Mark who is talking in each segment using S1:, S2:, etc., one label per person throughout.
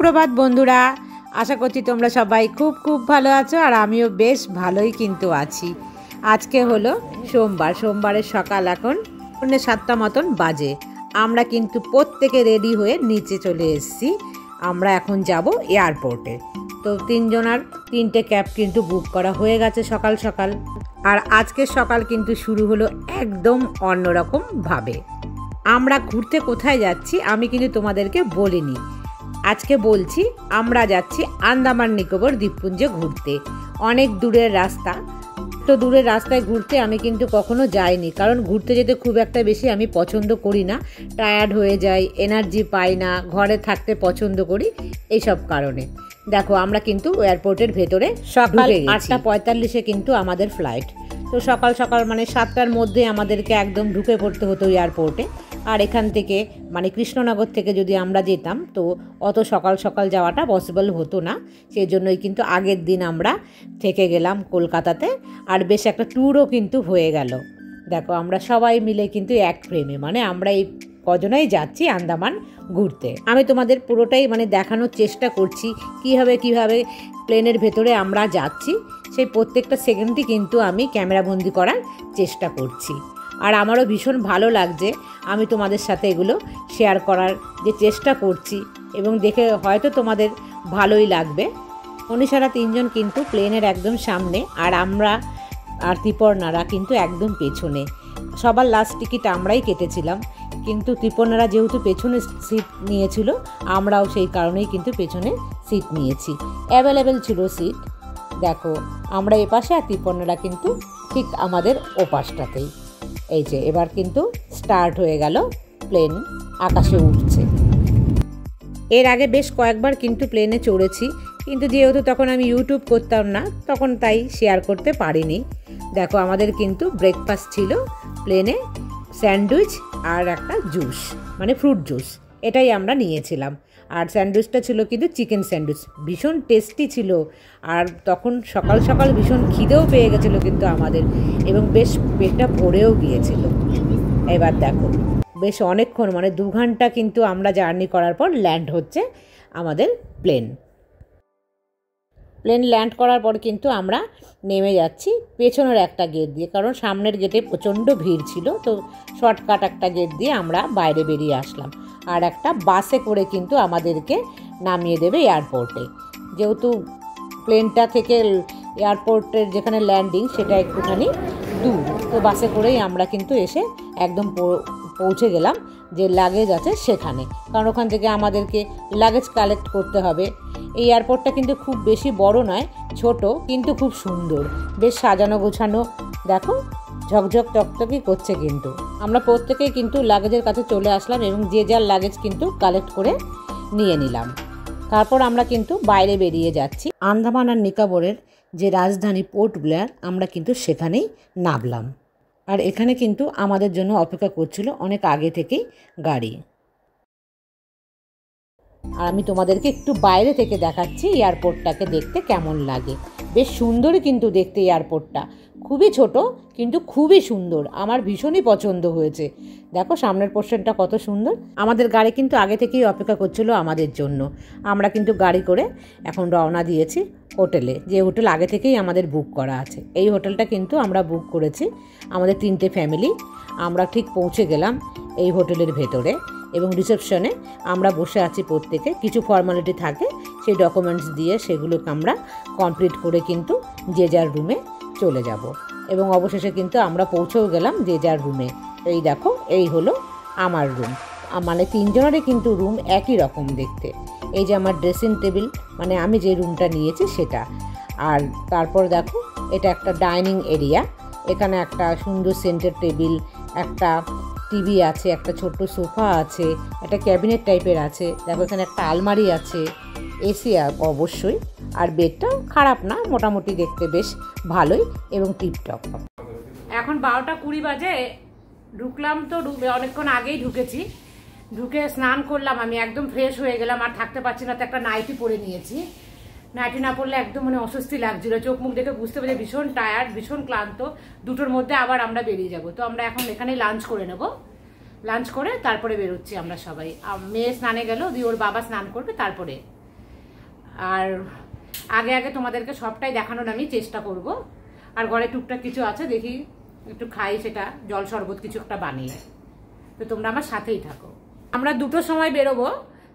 S1: সুপ্রভাত বন্ধুরা, আশা করছি তোমরা সবাই খুব খুব ভালো আছো আর আমিও বেশ ভালোই কিন্তু আছি। আজকে হলো সোমবারের সকাল এখন 7টা মতন বাজে। আমরা কিন্তু প্রত্যেকে রেডি হয়ে নিচে চলে এসেছি। আমরা এখন যাব এয়ারপোর্টে। তো তিনজনার 3টে ক্যাব কিন্তু বুক করা হয়ে গেছে সকাল সকাল। আর আজকের সকাল কিন্তু শুরু হলো একদম অন্যরকম ভাবে। আমরা ঘুরতে কোথায় যাচ্ছি আমি কিন্তু তোমাদেরকে বলিনি। আজকে বলছি আমরা যাচ্ছি আন্দামান নিকোবর দ্বীপপুঞ্জে ঘুরতে। অনেক দূরের রাস্তা, তো দূরের রাস্তায় ঘুরতে আমি কিন্তু কখনো যাইনি, কারণ ঘুরতে যেতে খুব একটা বেশি আমি পছন্দ করি না। টায়ার্ড হয়ে যাই, এনার্জি পাই না, ঘরে থাকতে পছন্দ করি, এইসব কারণে। দেখো আমরা কিন্তু এয়ারপোর্টের ভেতরে সকাল 8:45-এ কিন্তু আমাদের ফ্লাইট। তো সকাল সকাল মানে 7টার মধ্যে আমাদেরকে একদম ঢুকে পড়তে হতো এয়ারপোর্টে। আর এখান থেকে মানে কৃষ্ণনগর থেকে যদি আমরা যেতাম তো অত সকাল সকাল যাওয়াটা পসিবল হতো না। সেই জন্যই কিন্তু আগের দিন আমরা থেকে গেলাম কলকাতাতে। আর বেশ একটা ট্যুরও কিন্তু হয়ে গেল। দেখো আমরা সবাই মিলে কিন্তু এক ফ্রেমে, মানে আমরা এই কজনাই যাচ্ছি আন্দামান ঘুরতে। আমি তোমাদের পুরোটাই মানে দেখানোর চেষ্টা করছি কিভাবে প্লেনের ভেতরে আমরা যাচ্ছি। সেই প্রত্যেকটা সেকেন্ডই কিন্তু আমি ক্যামেরাবন্দি করার চেষ্টা করছি। আর আমারও ভীষণ ভালো লাগছে, আমি তোমাদের সাথে এগুলো শেয়ার করার যে চেষ্টা করছি, এবং দেখে হয়তো তোমাদের ভালোই লাগবে। মনীষারা 3জন কিন্তু প্লেনের একদম সামনে, আর আমরা আর ত্রিপর্ণারা কিন্তু একদম পেছনে। সবার লাস্ট টিকিট আমরাই কেটেছিলাম, কিন্তু ত্রিপর্ণারা যেহেতু পেছনে সিট নিয়েছিল, আমরাও সেই কারণেই কিন্তু পেছনে সিট নিয়েছি। অ্যাভেলেবেল ছিল সিট। দেখো আমরা এপাশে আর ত্রিপর্ণারা কিন্তু ঠিক আমাদের ওপাশটাতেই। এই যে এবার কিন্তু স্টার্ট হয়ে গেল, প্লেন আকাশে উঠছে। এর আগে বেশ কয়েকবার কিন্তু প্লেনে চড়েছি, কিন্তু যেহেতু তখন আমি ইউটিউব করতাম না, তখন তাই শেয়ার করতে পারিনি। দেখো আমাদের কিন্তু ব্রেকফাস্ট ছিল প্লেনে, স্যান্ডউইচ আর একটা জুস, মানে ফ্রুট জুস, এটাই আমরা নিয়েছিলাম। আর স্যান্ডউইচটা ছিল কিন্তু চিকেন স্যান্ডউইচ, ভীষণ টেস্টি ছিল। আর তখন সকাল সকাল ভীষণ খিদেও পেয়ে গেছিলো কিন্তু আমাদের, এবং বেশ পেটটা ভরেও গিয়েছিল। এবার দেখো বেশ অনেকক্ষণ, মানে 2 ঘন্টা কিন্তু আমরা জার্নি করার পর ল্যান্ড হচ্ছে আমাদের প্লেন ল্যান্ড করার পর কিন্তু আমরা নেমে যাচ্ছি পেছনের একটা গেট দিয়ে, কারণ সামনের গেটে প্রচণ্ড ভিড় ছিল। তো শর্টকাট একটা গেট দিয়ে আমরা বাইরে বেরিয়ে আসলাম। আর একটা বাসে করে কিন্তু আমাদেরকে নামিয়ে দেবে এয়ারপোর্টে। যেহেতু প্লেনটা থেকে এয়ারপোর্টের যেখানে ল্যান্ডিং সেটা একটুখানি দূর, তো বাসে করেই আমরা কিন্তু এসে একদম পৌঁছে গেলাম যে লাগেজ আছে সেখানে, কারণ ওখান থেকে আমাদেরকে লাগেজ কালেক্ট করতে হবে। এই এয়ারপোর্টটা কিন্তু খুব বেশি বড় নয়, ছোট, কিন্তু খুব সুন্দর, বেশ সাজানো গোছানো। দেখো ঝকঝক টকটকি করছে। কিন্তু আমরা প্রত্যেকেই কিন্তু লাগেজের কাছে চলে আসলাম এবং যে যার লাগেজ কিন্তু কালেক্ট করে নিয়ে নিলাম। তারপর আমরা কিন্তু বাইরে বেরিয়ে যাচ্ছি। আন্দামান আর নিকোবরের যে রাজধানী পোর্ট ব্লেয়ার, আমরা কিন্তু সেখানেই নামলাম। আর এখানে কিন্তু আমাদের জন্য অপেক্ষা করছিল অনেক আগে থেকেই গাড়ি। আর আমি তোমাদেরকে একটু বাইরে থেকে দেখাচ্ছি এয়ারপোর্টটাকে দেখতে কেমন লাগে। বেশ সুন্দরই কিন্তু দেখতে এয়ারপোর্টটা, খুবই ছোট কিন্তু খুবই সুন্দর, আমার ভীষণই পছন্দ হয়েছে। দেখো সামনের পোর্শনটা কত সুন্দর। আমাদের গাড়ি কিন্তু আগে থেকেই অপেক্ষা করছিল আমাদের জন্য। আমরা কিন্তু গাড়ি করে এখন রওনা দিয়েছি হোটেলে, যে হোটেল আগে থেকেই আমাদের বুক করা আছে। এই হোটেলটা কিন্তু আমরা বুক করেছি আমাদের 3টে ফ্যামিলি। আমরা ঠিক পৌঁছে গেলাম এই হোটেলের ভেতরে, এবং রিসেপশনে আমরা বসে আছি প্রত্যেকে। কিছু ফর্মালিটি থাকে, সেই ডকুমেন্টস দিয়ে সেগুলোকে আমরা কমপ্লিট করে কিন্তু যে যার রুমে চলে যাব। এবং অবশেষে কিন্তু আমরা পৌঁছেও গেলাম যে যার রুমে। এই দেখো এই হলো আমার রুম, মানে 3জনেরই কিন্তু রুম একই রকম দেখতে। এই যে আমার ড্রেসিং টেবিল, মানে আমি যে রুমটা নিয়েছি সেটা। আর তারপর দেখো এটা একটা ডাইনিং এরিয়া, এখানে একটা সুন্দর সেন্টার টেবিল, একটা টিভি আছে, একটা ছোট্ট সোফা আছে, একটা ক্যাবিনেট টাইপের আছে। দেখো এখানে একটা আলমারি আছে, এসি অবশ্যই। আর বেডটাও খারাপ না, মোটামুটি দেখতে বেশ ভালোই এবং টিপটপ। এখন 12:20 বাজে। ঢুকলাম তো অনেকক্ষণ আগেই ঢুকেছি। ঢুকে স্নান করলাম, আমি একদম ফ্রেশ হয়ে গেলাম। আর থাকতে পারছি না, তো একটা নাইটি পরে নিয়েছি। নাইটি না পরলে একদম মানে অস্বস্তি লাগছিল, চোখ মুখ দেখে বুঝতে পেরে ভীষণ টায়ার্ড, ভীষণ ক্লান্ত। 2টোর মধ্যে আবার আমরা বেরিয়ে যাব। তো আমরা এখন এখানেই লাঞ্চ করে নেব। লাঞ্চ করে তারপরে বেরোচ্ছি আমরা সবাই। মেয়ে স্নানে গেল, দিয়ে ওর বাবা স্নান করবে, তারপরে আর আগে আগে তোমাদেরকে সবটাই দেখানোর আমি চেষ্টা করব। আর ঘরে টুকটাক কিছু আছে, দেখি একটু খাই, সেটা জল শরবত কিছু একটা বানিয়ে। তো তোমরা আমার সাথেই থাকো। আমরা 2টোর সময় বেরোবো,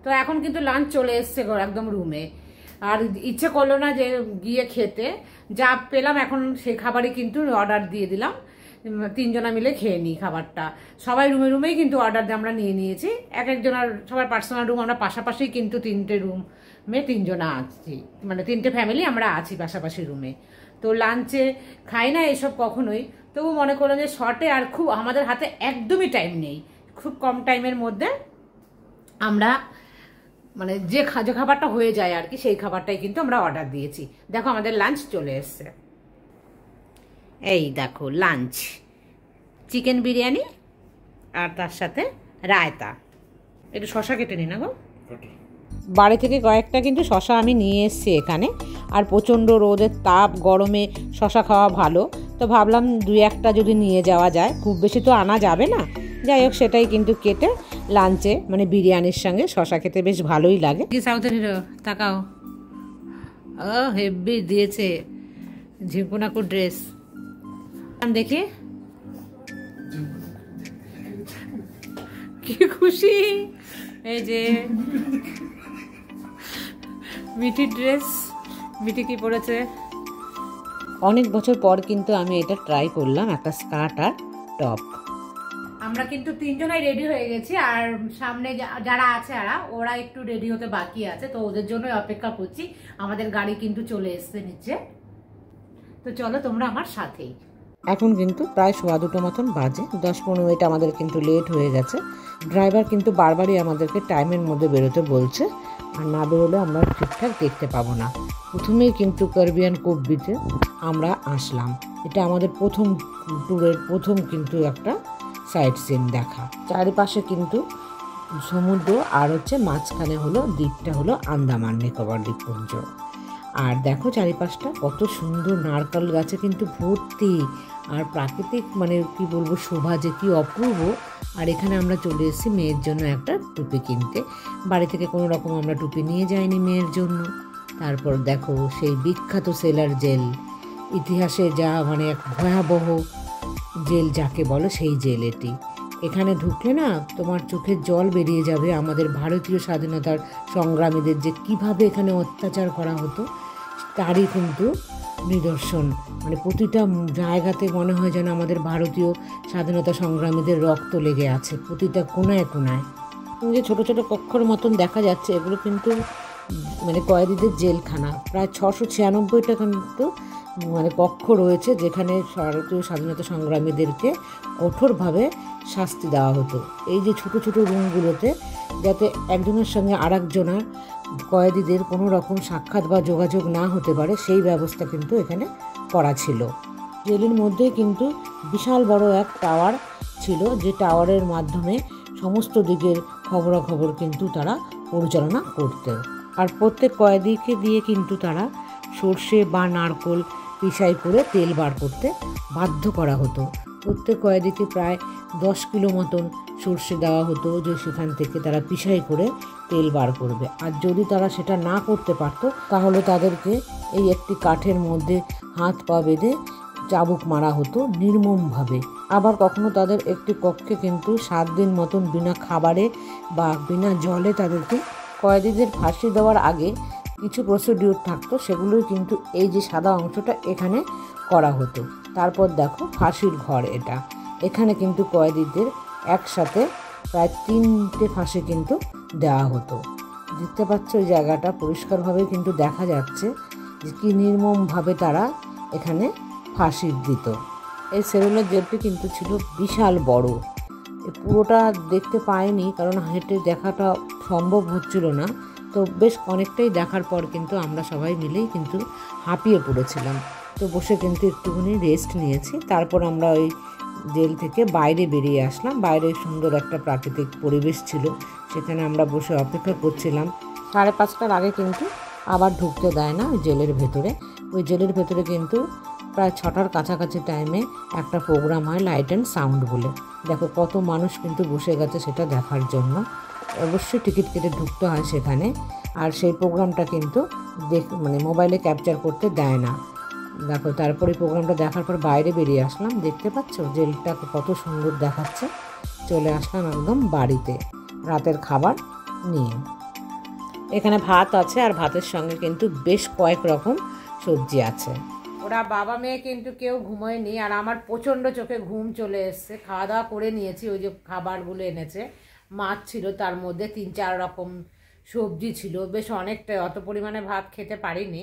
S1: তো এখন কিন্তু লাঞ্চ চলে এসছে একদম রুমে। আর ইচ্ছে করলো না যে গিয়ে খেতে, যা পেলাম এখন সে খাবারই কিন্তু অর্ডার দিয়ে দিলাম, 3 জনা মিলে খেয়ে নিই খাবারটা। সবাই রুমে রুমেই কিন্তু অর্ডার দিয়ে আমরা নিয়ে নিয়েছি। এক একজনের সবার পার্সোনাল রুম, আমরা পাশাপাশি কিন্তু 3টে রুমে 3 জনা আছি, মানে 3টে ফ্যামিলি আমরা আছি পাশাপাশি রুমে। তো লাঞ্চে খাই না এসব কখনোই, তবু মনে করলাম যে শর্টে, আর খুব আমাদের হাতে একদমই টাইম নেই, খুব কম টাইমের মধ্যে আমরা মানে যে খাবারটা হয়ে যায় আর কি, সেই খাবারটাই কিন্তু আমরা অর্ডার দিয়েছি। দেখো আমাদের লাঞ্চ চলে এসছে, এই দেখো লাঞ্চ, চিকেন বিরিয়ানি আর তার সাথে রায়তা। একটু শশা কেটে নি না গো, বাড়ি থেকে কয়েকটা কিন্তু শশা আমি নিয়ে এসেছি এখানে। আর প্রচণ্ড রোদের তাপ, গরমে শশা খাওয়া ভালো, তো ভাবলাম 2-1টা যদি নিয়ে যাওয়া যায়, খুব বেশি তো আনা যাবে না। যাই হোক, সেটাই কিন্তু কেটে লাঞ্চে মানে বিরিয়ানির সঙ্গে শশা খেতে বেশ ভালোই লাগে। কি সাউথের হিরো, তাকাও, ও হেভি দিয়েছে ঝিঁকুনাকু ড্রেস, দেখি কি খুশি। এই যে মিঠি ড্রেস, মিঠি কি পরেছে। অনেক বছর পর কিন্তু আমি এটা ট্রাই করলাম, একটা স্কার্ট আর টপ। আমরা কিন্তু 3 জনাই রেডি হয়ে গেছি, আর সামনে যারা আছে ওরা একটু রেডি হতে বাকি আছে, তো ওদের জন্যই অপেক্ষা করছি। আমাদের গাড়ি কিন্তু চলে এসছে নিচে, তো চলো তোমরা আমার সাথেই। এখন কিন্তু প্রায় 2:15 মতন বাজে, 10-15 মিনিট আমাদের কিন্তু লেট হয়ে গেছে। ড্রাইভার কিন্তু বারবারই আমাদেরকে টাইমের মধ্যে বেরোতে বলছে, আর না বেরোলে আমরা ঠিকঠাক দেখতে পাবো না। প্রথমেই কিন্তু ক্যারিবিয়ান কোভ বিচে আমরা আসলাম, এটা আমাদের প্রথম ট্যুরের প্রথম কিন্তু একটা সাইট সিন দেখা। চারিপাশে কিন্তু সমুদ্র, আর হচ্ছে মাঝখানে হলো দ্বীপটা হলো আন্দামান নিকোবর দ্বীপপুঞ্জ। আর দেখো চারিপাশটা কত সুন্দর, নারকেল গাছে কিন্তু ভর্তি, আর প্রাকৃতিক মানে কি বলবো শোভা যে কি অপূর্ব। আর এখানে আমরা চলে এসেছি মেয়ের জন্য একটা টুপি কিনতে। বাড়ি থেকে কোনো রকম আমরা টুপি নিয়ে যাইনি মেয়ের জন্য। তারপর দেখো সেই বিখ্যাত সেলার জেল, ইতিহাসে যা মানে এক ভয়াবহ জেল যাকে বলে, সেই জেল এটি। এখানে ঢুকলে না তোমার চোখের জল বেরিয়ে যাবে। আমাদের ভারতীয় স্বাধীনতার সংগ্রামীদের যে কিভাবে এখানে অত্যাচার করা হতো তারই কিন্তু নিদর্শন। মানে প্রতিটা জায়গাতে মনে হয় যেন আমাদের ভারতীয় স্বাধীনতা সংগ্রামীদের রক্ত লেগে আছে, প্রতিটা কোনায় কোনায়। যে ছোটো ছোটো কক্ষর মতন দেখা যাচ্ছে, এগুলো কিন্তু মানে কয়েদিদের জেলখানা। প্রায় 696টা কিন্তু মানে কক্ষ রয়েছে, যেখানে ভারতীয় স্বাধীনতা সংগ্রামীদেরকে কঠোরভাবে শাস্তি দেওয়া হতো। এই যে ছোটো ছোটো রুমগুলোতে, যাতে একজনের সঙ্গে আরেকজনের কয়েদিদের কোনো রকম সাক্ষাৎ বা যোগাযোগ না হতে পারে, সেই ব্যবস্থা কিন্তু এখানে করা ছিল। জেলের মধ্যে কিন্তু বিশাল বড় এক টাওয়ার ছিল, যে টাওয়ারের মাধ্যমে সমস্ত দিকের খবরাখবর কিন্তু তারা পরিচালনা করত। আর প্রত্যেক কয়েদিকে দিয়ে কিন্তু তারা সর্ষে বা নারকোল পিষাই করে তেল বার করতে বাধ্য করা হতো। প্রত্যেক কয়েদিকে প্রায় 10 কিলো মতন সর্ষে দেওয়া হতো, যে সেখান থেকে তারা পিষাই করে তেল বার করবে। আর যদি তারা সেটা না করতে পারত, তাহলে তাদেরকে এই একটি কাঠের মধ্যে হাত পা বেঁধে চাবুক মারা হতো নির্মমভাবে। আবার কখনো তাদের একটি কক্ষে কিন্তু 7 দিন মতন বিনা খাবারে বা বিনা জলে তাদেরকে, কয়েদিদের ফাঁসি দেওয়ার আগে কিছু প্রসিডিউর থাকতো, সেগুলোই কিন্তু এই যে সাদা অংশটা এখানে করা হতো। তারপর দেখো ফাঁসির ঘর এটা, এখানে কিন্তু কয়েদিদের একসাথে প্রায় 3টে ফাঁসি কিন্তু দেওয়া হতো। দেখতে পাচ্ছ ওই জায়গাটা পরিষ্কারভাবে কিন্তু দেখা যাচ্ছে যে কী নির্মমভাবে তারা এখানে ফাঁসি দিত। এই সেলুলার জেলটি কিন্তু ছিল বিশাল বড়, পুরোটা দেখতে পাইনি কারণ হেঁটে দেখাটা সম্ভব হচ্ছিল না। তো বেশ অনেকটাই দেখার পর কিন্তু আমরা সবাই মিলেই কিন্তু হাঁপিয়ে পড়েছিলাম। তো বসে কিন্তু একটুখানি রেস্ট নিয়েছি। তারপর আমরা ওই জেল থেকে বাইরে বেরিয়ে আসলাম। বাইরে সুন্দর একটা প্রাকৃতিক পরিবেশ ছিল, সেখানে আমরা বসে অপেক্ষা করছিলাম। 5:30টার আগে কিন্তু আবার ঢুকতে দেয় না ওই জেলের ভেতরে। ওই জেলের ভেতরে কিন্তু প্রায় 6টার কাছাকাছি টাইমে একটা প্রোগ্রাম হয় লাইট অ্যান্ড সাউন্ড বলে। দেখো কত মানুষ কিন্তু বসে গেছে সেটা দেখার জন্য। অবশ্যই টিকিট কেটে ঢুকতে হয় সেখানে। আর সেই প্রোগ্রামটা কিন্তু মানে মোবাইলে ক্যাপচার করতে দেয় না। দেখো, তারপরে প্রোগ্রামটা দেখার পর বাইরে বেরিয়ে আসলাম, দেখতে পাচ্ছ জেলটাকে কত সুন্দর দেখাচ্ছে। চলে আসলাম একদম বাড়িতে রাতের খাবার নিয়ে। এখানে ভাত আছে, আর ভাতের সঙ্গে কিন্তু বেশ কয়েক রকম সবজি আছে। ওরা বাবা মেয়ে কিন্তু কেউ ঘুমোয়নি, আর আমার প্রচণ্ড চোখে ঘুম চলে এসছে। খাওয়া দাওয়া করে নিয়েছি, ওই যে খাবারগুলো এনেছে, মাছ ছিল, তার মধ্যে 3-4 রকম সবজি ছিল, বেশ অনেকটাই। অত পরিমাণে ভাত খেতে পারিনি,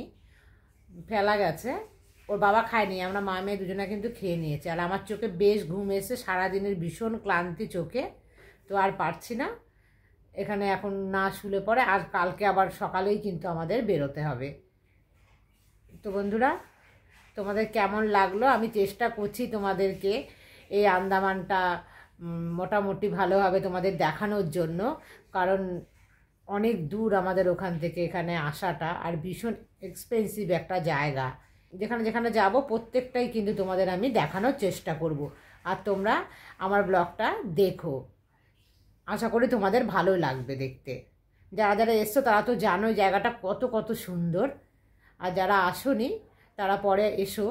S1: ফেলা গেছে। ওর বাবা খায়নি, আমরা মা মেয়ে দুজনে কিন্তু খেয়ে নিয়েছি। আর আমার চোখে বেশ ঘুম এসছে, সারাদিনের ভীষণ ক্লান্তি চোখে, তো আর পারছি না এখানে এখন না শুলে পরে। আর কালকে আবার সকালেই কিন্তু আমাদের বেরোতে হবে। তো বন্ধুরা, তোমাদের কেমন লাগলো? আমি চেষ্টা করছি তোমাদেরকে এই আন্দামানটা মোটামুটি ভালোভাবে তোমাদের দেখানোর জন্য, কারণ অনেক দূর আমাদের ওখান থেকে এখানে আসাটা, আর ভীষণ এক্সপেন্সিভ একটা জায়গা। যেখানে যেখানে যাব প্রত্যেকটাই কিন্তু তোমাদের আমি দেখানোর চেষ্টা করব। আর তোমরা আমার ব্লগটা দেখো, আশা করি তোমাদের ভালো লাগবে দেখতে। যারা যারা এসছো তারা তো জানোই জায়গাটা কত কত সুন্দর, আর যারা আসোনি তারা পরে এসো,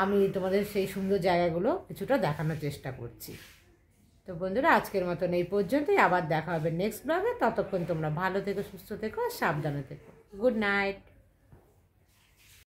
S1: আমি তোমাদের সেই সুন্দর জায়গাগুলো কিছুটা দেখানোর চেষ্টা করছি। তো বন্ধুরা, আজকের মতন এই পর্যন্তই, আবার দেখা হবে নেক্সট ব্লগে। ততক্ষণ তোমরা ভালো থেকো, সুস্থ থেকো, সাবধানে থেকো। Good night.